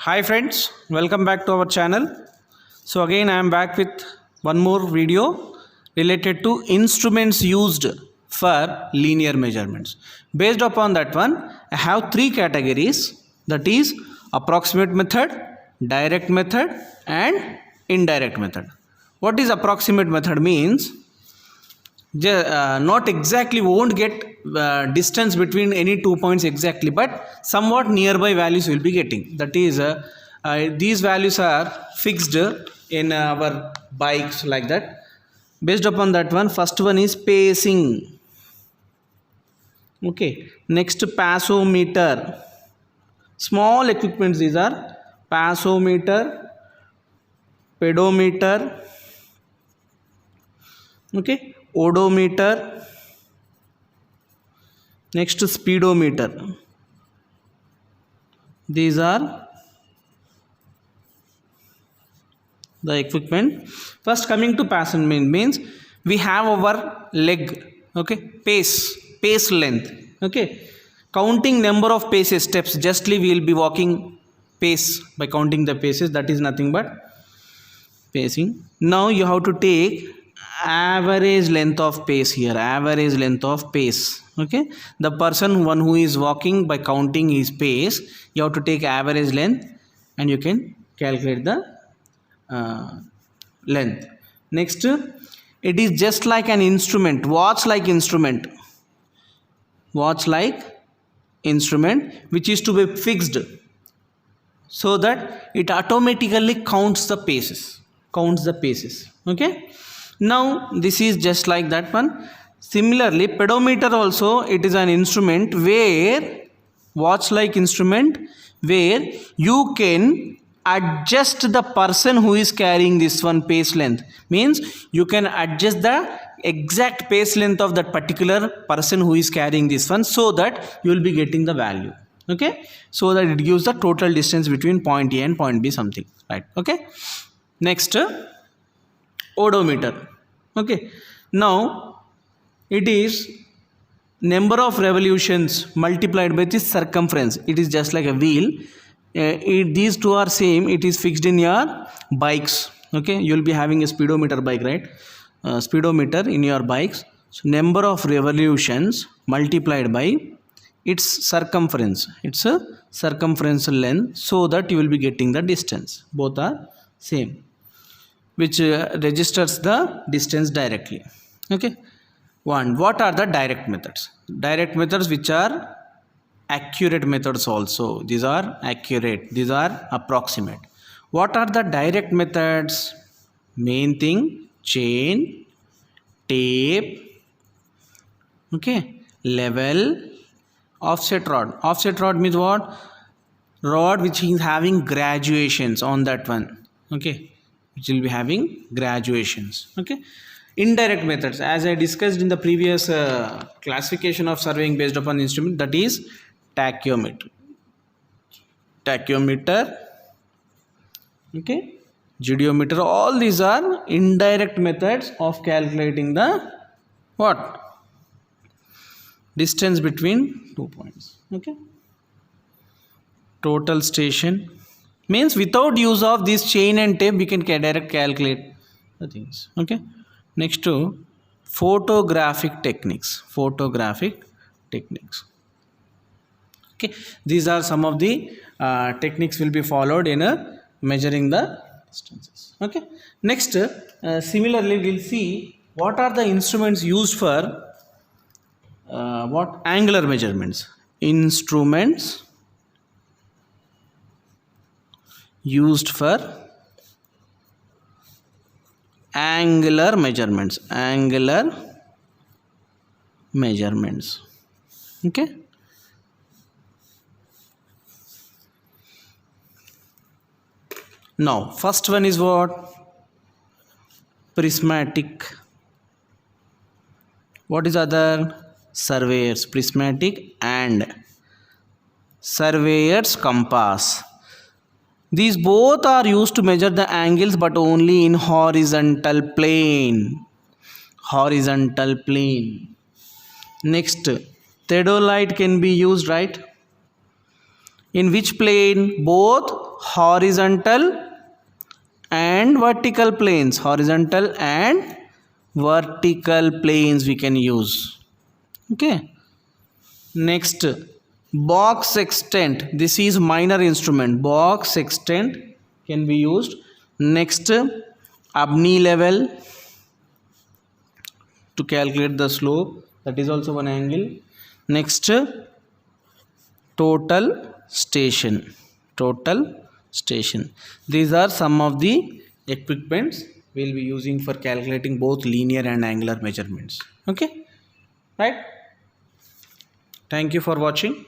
Hi friends, welcome back to our channel. So again I am back with one more video related to instruments used for linear measurements. Based upon that one, I have three categories, that is approximate method, direct method and indirect method. What is approximate method means? Not exactly, won't get distance between any 2 points exactly, but somewhat nearby values will be getting. That is these values are fixed in our bikes like that. Based upon that one, first one is pacing. Okay, next passometer. Small equipments, these are passometer, pedometer, okay, odometer, next speedometer. These are the equipment. First, coming to passometer means we have our leg, okay, pace length, okay, counting number of paces, steps. Justly we will be walking pace by counting the paces, that is nothing but pacing. Now you have to take average length of pace here, average length of pace, okay. The person one who is walking, by counting his pace, you have to take average length and you can calculate the length. Next, it is just like an instrument, watch like instrument, which is to be fixed so that it automatically counts the paces, okay. Now this is just like that one. Similarly, pedometer also, it is an instrument where, watch like instrument, where you can adjust the person who is carrying this one pace length. Means you can adjust the exact pace length of that particular person who is carrying this one, so that you will be getting the value, okay, so that it gives the total distance between point A and point B, something, right? Okay, next odometer. Okay, now it is number of revolutions multiplied by the circumference. It is just like a wheel. These two are same, it is fixed in your bikes, okay. You will be having a speedometer bike, right? Speedometer in your bikes. So number of revolutions multiplied by its circumference, it's a circumferential length, so that you will be getting the distance. Both are same, which registers the distance directly, okay. One, what are the direct methods? Direct methods, which are accurate methods also. These are accurate, these are approximate. What are the direct methods? Main thing, chain, tape, okay, level, offset rod. Offset rod means what? Rod which is having graduations on that one, okay, which will be having graduations, okay. Indirect methods, as I discussed in the previous classification of surveying based upon instrument, that is tachyometer, okay, geodometer. All these are indirect methods of calculating the what? Distance between 2 points, okay. Total station means without use of this chain and tape we can direct calculate the things, okay. Next to photographic techniques, okay. These are some of the techniques will be followed in measuring the distances, okay. Next, similarly we'll see what are the instruments used for what angular measurements. Instruments used for angular measurements, okay. Now first one is what? Prismatic. What is other? Surveyors, prismatic and surveyor's compass. These both are used to measure the angles, but only in horizontal plane. Next, theodolite can be used, right? in which plane? Both horizontal and vertical planes, horizontal and vertical planes we can use. Okay, next, box sextant. This is minor instrument. Box sextant can be used. Next, Abney level to calculate the slope, that is also one angle. Next, total station. Total station. These are some of the equipments we will be using for calculating both linear and angular measurements. Okay, right? Thank you for watching.